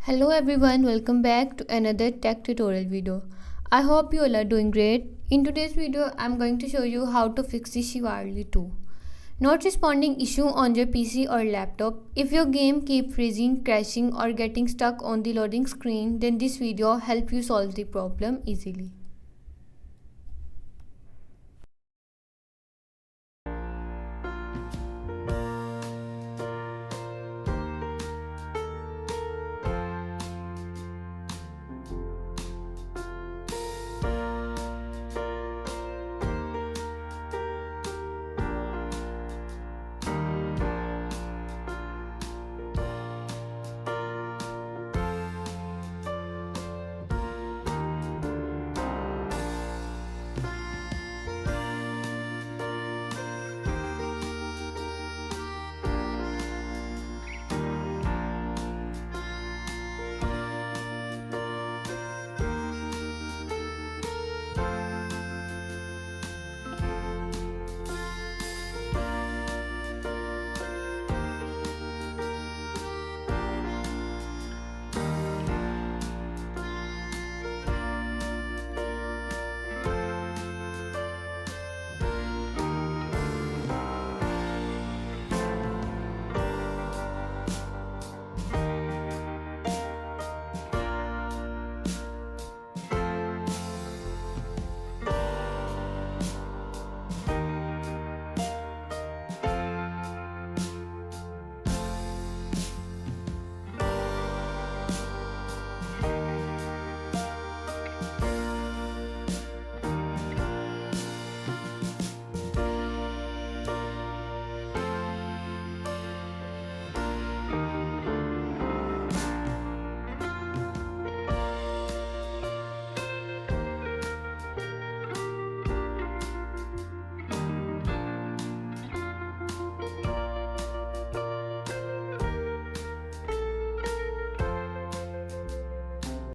Hello everyone, welcome back to another tech tutorial video. I hope you all are doing great. In today's video, I'm going to show you how to fix the Chivalry 2 not responding issue on your PC or laptop. If your game keeps freezing, crashing or getting stuck on the loading screen, then this video helps you solve the problem easily.